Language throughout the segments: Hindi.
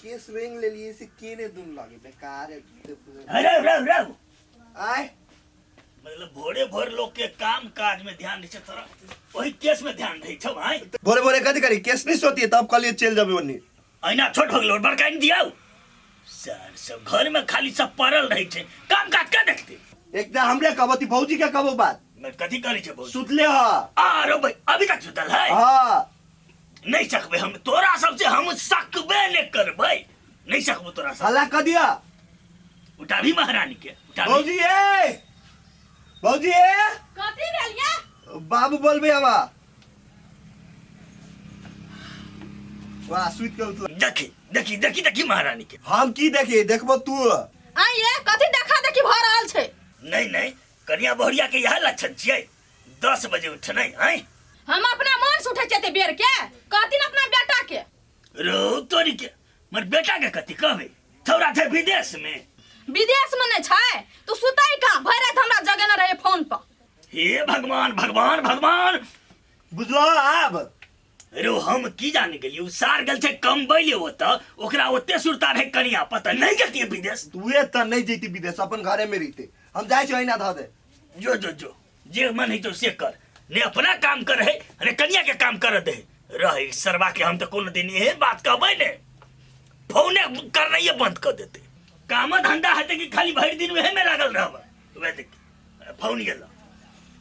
केस रेंग ले लिए से केने दुन लागे बेकार है। अरे आए मतलब भोरे भोर लोग के काम काज में ध्यान नहीं तोरा वही केस में ध्यान नहीं छौ भाई। भोरे भोरे कथी करी केस नहीं सोती है तब कल चल जाबे ओनी ऐना छोट हो गेलो बड़का नहीं दियाओ सर सब घर में खाली सब पड़ल रही छे काम काज का देखते एकदम हमरे कहबती भौजी के कहबो बात मैं कथी करी छे बहुत सुतले ह अरे भाई अभी तक सुतल है हां नहीं सकबे हम तोरा सबसे हम सकबे ने करबै नहीं सकबो तोरा सब हला क दिया उठा भी महारानी के उठा भौजी कथी भेलिया बाबू बोलबे हवा वाह सुत के उठल देखी देखी देखी देखी महारानी के हम की देखे देखबो तू आइए कथी देखा देखी भ रहल छे नहीं नहीं कन्या बहुरिया के यह लक्षण छियै 10 बजे उठनाइ हैं हम अपना मन से उठे चते बेर के कहती न अपना बेटा के रो तोरी के मर बेटा के कथी कहबे थोड़ा थे विदेश में नहीं छै तू सुतई का भर रात हमरा जगे न रहे फोन पर हे भगवान भगवान भगवान बुझलो आब रो हम की जाने गेलियो सार गल छे कम बैले होत ओकरा ओते सुरता रहे कनिया पता नहीं जतिए विदेश तूए त नहीं जैती विदेश अपन घरे में रहिते हम जाय छी ना ध दे जो जे मन है तो से कर ने अपना काम कर है अरे कन्या के काम कर दे रहे सरवा के हम तो कोनो दिन ये बात कहबै ने फोन कर रही है बंद कर देते काम धंधा है कि खाली भर दिन वह में लागल रहब वे देख फोन गेला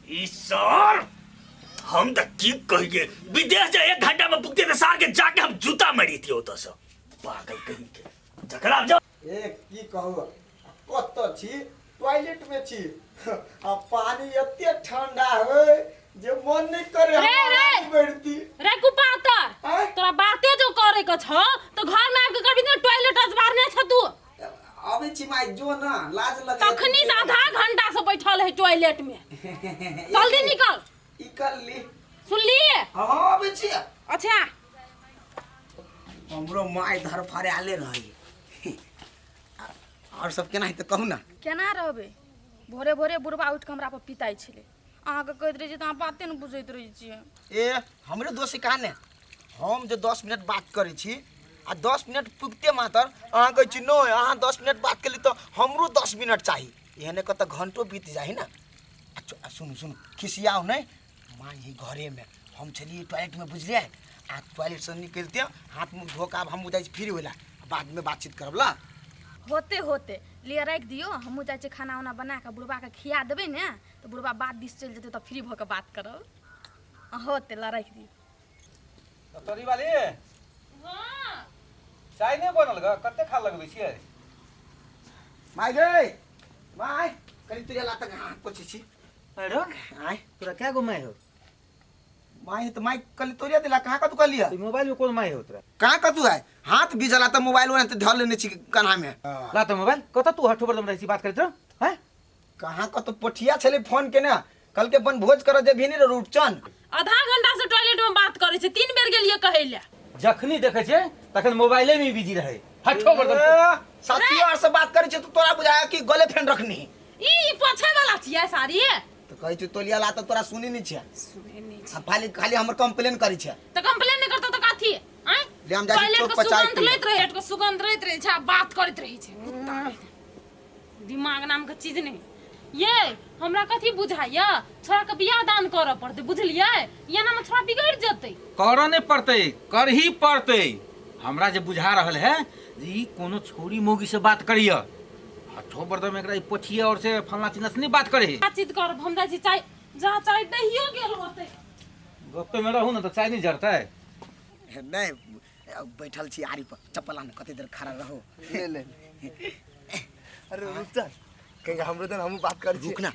ई सर हम तो की कहिए विदेश जा 1 घंटा में पुगते तो सार के जाके हम जूता मारी थी ओतो सब पागल कहीं के झगड़ा जा एक की कहू कत छी टॉयलेट में छी आ पानी एते ठंडा है जे मन नहीं करे हम बैठती रे कुपातर आय? तोरा बाते जो करे के छ तो घर में आके कभी न टॉयलेट अजबारने छ तू अबे छी माई जो ना लाज लगे तखनी से आधा घंटा से बैठल है टॉयलेट में जल्दी निकल ई कर ली सुन लिए हां अबे छी अच्छा हमरो माई धर फारे आले रही और सब केना है त कहू ना केना रहबे भोरे भोरे बुढ़वा उठ के हमरा पर पिताई छले अहाँ के कहत रही त अहाँ बाते न बुझैत रही छी ए हमरे दोस्त कहा ने हम जो 10 मिनट बात करे छी आ 10 मिनट पुगते मातर अहाँ कहै छी नो अहाँ 10 मिनट बात केली तो हमरो 10 मिनट चाहिए एहने क त घंटो बीत जाही ना अच्छा सुन खिसियाओ नहीं माँ यही घरे में हम चलिए टॉयलेट में बुझलिए आ टॉयलेट से निकलते हाथ मुँह धो के अब हम जाए फ्री होला बाद में बातचीत करब ला होते होते लिए रख दियो हम जाए खाना वाना बना के बुढ़वा के खिया देबे ने तो बुढ़वा बात दिस चल जेते तो फ्री भ के बात करब होते ला रख दियो तोरी वाली हां चाय नहीं बनल ग कते खा लगबे छियै माई गई माई करी तुरे ला तक हाथ पोछी छी अरे आय तोरा क्या घुमाए हो माई तो माई कल तोरिया दिला कहाँ का तू कर लिया तो मोबाइल में कौन माए हो तोरा कहाँ का तू है हाथ भी जला तो मोबाइल में तो धर लेने छी कन्हा में ला तो मोबाइल कत तू हठो बरदम रही बात करत रह हैं कहाँ का तो पोठिया छले फोन के ना कल के बन भोज कर दे भी नहीं रूपचंद आधा घंटा से टॉयलेट में बात करे छे 3 बेर गेलिए कहैले जखनी देखे छे तखन मोबाइले में बिजी रहे हठो बरदम साथी और से बात करे छे तो तोरा बुझाया कि गले फ्रेंड रखनी ई पोछे वाला छियै सारी तो कहै छी तोलिया ला तो तोरा सुनी नहीं छे सुने नहीं खाली खाली हमर कंप्लेन करी छे तो कंप्लेन नहीं करतो तो काथी हैं ले हम जाके चौक पर चाय सुगंध लेत रहे को सुगंध लेत रहे छा बात करत रही छे दिमाग नाम का चीज नहीं ये हमरा कथी बुझाइया छोरा के बियाह दान करऽ पड़ते बुझलियै ये ना में छोरा बिगड़ जतै करऽ नहीं पड़ते कर ही पड़ते हमरा जे बुझा रहल है ई कोनो छोरी मोगी से बात करिया हठो बरदम एकरा पोठिया और से फलना चिन्ना से नहीं बात करे बातचीत कर हम जाई छी चाय जा चाय दहियो गेल होतै गप में रहू ना तो चाय नहीं जरतै नहीं बैठल छी आरी पर चप्पल आन कते देर खड़ा रहो ले अरे रुक जा कहीं हमरे तो हम बात कर रुक ना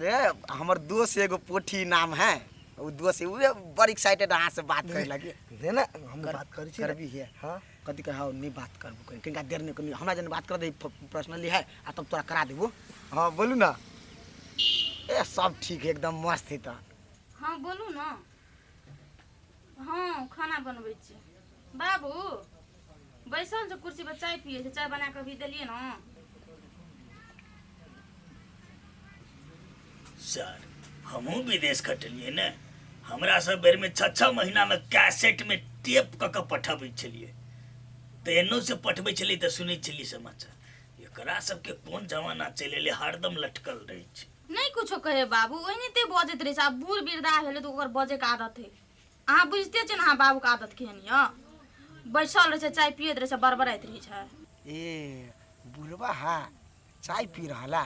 रे हमर दोस्त एगो पोठी नाम है वो दोस्त वो बड़ एक्साइटेड अहाँ से बात करे लगे दे ना हम बात कर छी करबी है हां कथी कहा नहीं बात करबो कहीं देर नहीं हमरा जन बात कर दे पर्सनली है आ तब तोरा करा देबो हां बोलू ना ए सब ठीक है एकदम मस्त है त हां बोलू ना हां खाना बनबै छी बाबू बैसल जो कुर्सी पर चाय पिए छै चाय बना के भी देलिए ना सर हमहूँ विदेश खटलिए ने हमरा सब बेर में 6 महीना में कैसेट में टेप कऽ पठबै छलिए तऽ एनो से पठबै छलिए तऽ सुनै छलिए समाचार एकरा सबके कोन जमाना चलि एलै हरदम लटकल रहै छै नहीं कुछो कहे बाबू ओहिने बजैत रहे छै बूढ़ वृद्धा भेलै तऽ ओकर बजे के आदत है अहाँ बुझते छियै ने अहाँ बाबू के आदत केहन यऽ बैसल रहे छै चाय पियत रहे छै बड़बड़ाइत रहे छै ए बुढ़वा हा चाय पी रहा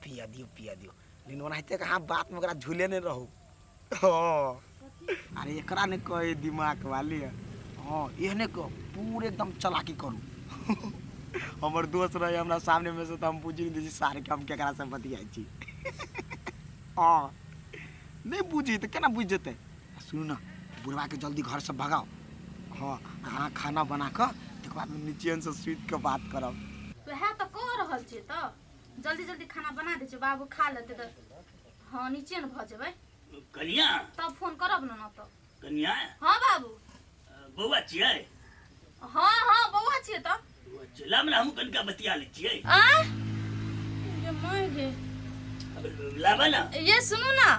पिया दियो लेकिन ओनाहिते कहाँ बात में ओकरा झूले नहीं रहू अरे एकरा ने कहे दिमाग वाली हाँ एहने कह पूरे एकदम चलाकी करू हमर दोस्त रहे हमरा सामने में से तो हम बुझी नहीं सारे के हम केकरा से बतियाई छी हाँ नहीं बुझी तो केना बुझ जेते सुन ना बुढ़वा के जल्दी घर से भगाओ हाँ अहाँ खाना बना कर तक बाद में नीचे से सुत के बात करब वह तो कह रहल छै तो जल्दी जल्दी खाना बना दे छै बाबू खा लेते तो हाँ नीचे न भ जेबै कनिया तब फोन करब न तो कनिया हाँ बाबू बौआ छियै हाँ हाँ बौआ छियै तो चला हमरा हम कनिका बतिया लै छियै आ ये माय गे लाबा ना ये सुनू ना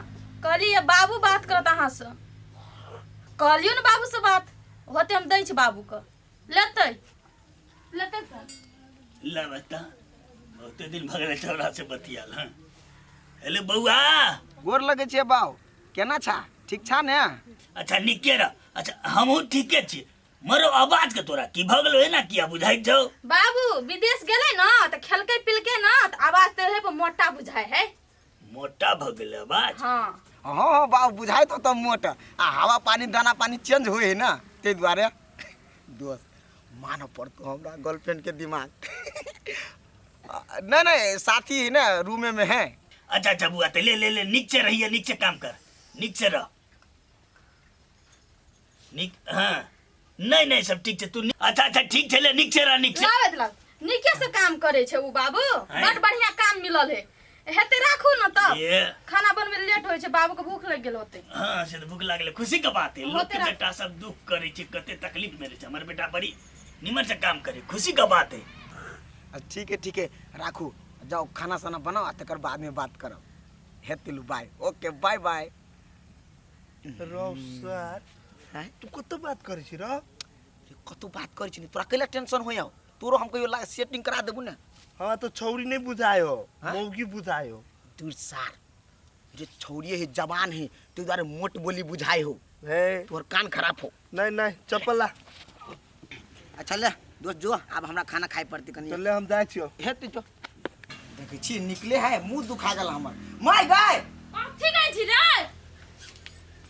कहली ये बाबू बात करत अहाँ से कहलियो ना बाबू से बात होते हम दै छी बाबू के लेते फोन लाबा ता बहुते दिन भगले चौरा से बतियाल हां हेलो बौआ गोर लगे छे बाऊ केना छा ठीक छा ने अच्छा निके रह अच्छा हमहू ठीके छी मरो आवाज के तोरा की भगल है ना किया बुझाई जाओ बाबू विदेश गेले ना त खेलके पिलके ना त आवाज तेरे पे मोटा बुझाय है मोटा भगल आवाज हां हाँ बाऊ बुझाई तो तब मोट आ हवा पानी दाना पानी चेंज होए है ना ते द्वारे दोस्त मानो पड़तो हमरा गर्लफ्रेंड के दिमाग नहीं साथी है ना रूम में है अच्छा अच्छा बुआ ते ले नीचे रहिए नीचे काम कर नीचे रह हाँ नहीं सब ठीक है तू अच्छा ठीक है ले नीचे रह नीचे लावत लग निके से काम करे छे उ बाबू बड़ बढ़िया काम मिलल है हेते राखू न त ये खाना बनबे लेट होय छे बाबू के भूख लग गेल होते हाँ से तो भूख लागले खुशी का बात है लोग होते के रह- बेटा सब दुख करे छे कते तकलीफ में रहे छे हमर बेटा बड़ी निमन से काम करे खुशी का बात है ठीक है राखू जाओ खाना साना बनाओ तकर बाद में बात करब हेतिलु बाय ओके बाय बाय रौसर हैं तू कत बात करे छी रे कतो बात करै छी तोरा कैला टेंशन होय तोरो हम कहियो सेटिंग करा देबू ना हाँ तो छौरी नहीं बुझायो हाँ? मौगी बुझायो दूर सार जे छौरी है जवान है तो द्वारे मोट बोली बुझाई हो है तोर कान खराब हो नहीं चप्पल ला अच्छा ले दोस्त जो अब हमरा खाना खाए पड़ते कनी चले हम जाय छियो हेते जो देखे छी निकले है मुंह दुखा गेल हमर माय गाय कथी कहै छी रे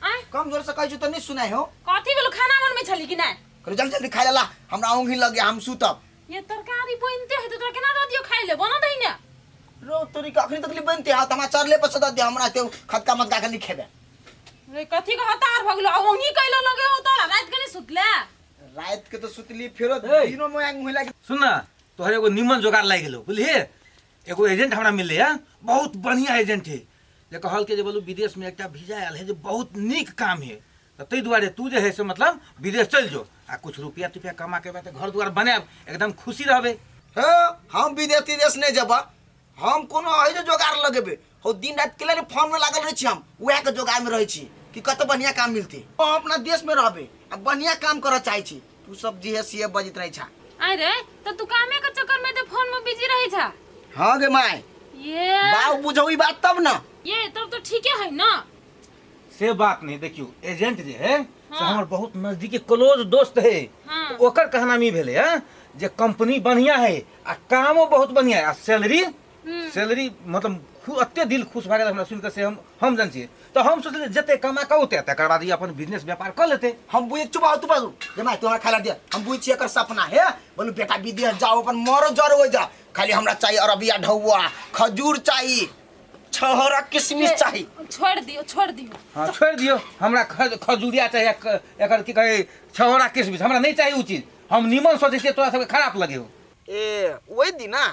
आय कम जोर से कहै छ तो नहीं सुनाई हो कथी भेलो खाना बनबै छली कि नै करे जल्दी जल्दी खाए ला हमरा ओंघी लगे हम सुतब ये तरकारी बनिते है तो तोरा केना दऽ दियो खाइ ले बना दही ने रो तोरी का अखनी तकलीफ बनते हा तमा चरले पर सदा दे हमरा ते खतका मत का नहीं खेबे रे कथी का हतार भगलो ओही कैलो लगे हो तोरा रात के नहीं सुतले रात के तो सुतली फेरो ए! दिनो में आंग होला सुन ना तोहर एगो निमन जोगाड़ लाग गेलो बुझलिए एगो एजेंट हमरा मिलले है बहुत बढ़िया एजेंट है जे कहल के जे बोलू विदेश में एकटा वीजा आयल है जे बहुत नीक काम है तो तै दुआरे तू जे है से मतलब विदेश चल जो आ कुछ रुपया तुपया कमा के बाद घर दुआर बनाब एकदम खुशी रहबे हे हम विदेश देश नहीं जब हम कोनो है जो जोगाड़ लगेबे हो दिन रात के लिए फोन में लागल रही छी हम उहे के जोगाड़ में रही छी कि कत बढ़िया काम मिलते हम अपना देश में रहबे आ बढ़िया काम कर चाहे छी तू सब जी है सीए बजित रही छा आय रे तो तू कामे के चक्कर में तो फोन में बिजी रही था हां गे माय ये बाऊ बुझो ई बात तब ना ये तब तो ठीक है ना से बात नहीं देखियो एजेंट जे है से हमर बहुत नजदीकी क्लोज दोस्त है हाँ। तो ओकर कहना मी भेले है जे कंपनी बढ़िया है आ कामो बहुत बढ़िया है आ सैलरी मतलब अत्ते दिल खुश भए गेल हमरा सुन के से हम जान छियै तो हम सोचले जते कमा के ओते तकर बाद ई अपन बिजनेस व्यापार कर लेते हम बुझे चुप तू बाजू गे माय तू हमरा खाला दे हम बुझ छी एकर सपना है बोलू बेटा विदेश जाओ अपन मरो जर हो जा खाली हमरा चाहिए अरबिया ढौआ खजूर चाहिए छहरा किशमिश चाहिए छोड़ दियो हाँ छोड़ दियो हमरा खजूरिया चाहिए एकर की कहे छहोरा किशमिश हमरा नहीं चाहिए उ चीज हम निमन सोचे छियै तोरा सबके खराब लगे हो ए वही दिना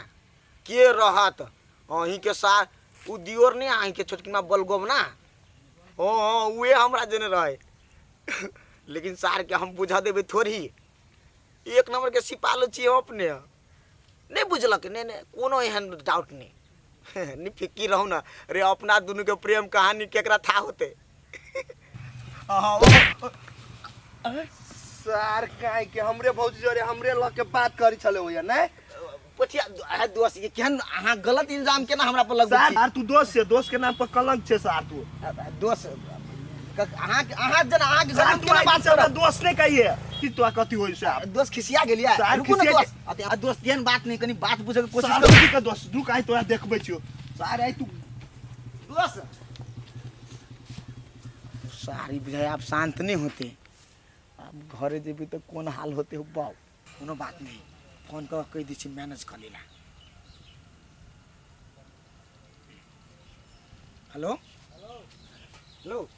के रहत अहीं के साथ उ दियोर नहीं अहीं के छोटकीमा बलगोम ना हाँ उहे हमरा जने रहे लेकिन सार के हम बुझा देबे थोड़ी एक नंबर के सिपालो छी हम अपने नहीं बुझलक नहीं कोनो एहन डाउट नहीं नि फिक्की रहू ना रे अपना दोनों के प्रेम कहानी केकरा था होते सर काहे के हमरे भौजी जोरे हमरे लग के बात करी छले हो नहीं पछिया है दोस्त ये केहन अहाँ गलत इल्जाम केना हमरा पर लगबै छी सर तू दोस्त से दोस्त के नाम पर कलंक छे सर तू दोस्त अहाँ जन अहाँ के सर गलत तू केना बात कर दोस्त नहीं कहिए कि तू कथी होई सर दोस्त खिसिया गेलिया सर, रुकू ना खिसिया दोस्त अते दोस्त एहन बात नहीं कनी बात बुझे के कोशिश सर करू जी का दोस्त तू काहे तोरा देखबै छियो सर आई तू दोस्त सारी बुझाए आप शांत नहीं होते अब घरे जेबी तो कौन हाल होते हो बाऊ कोनो बात नहीं फोन कर कह दी छी मैनेज कर लेला हेलो हेलो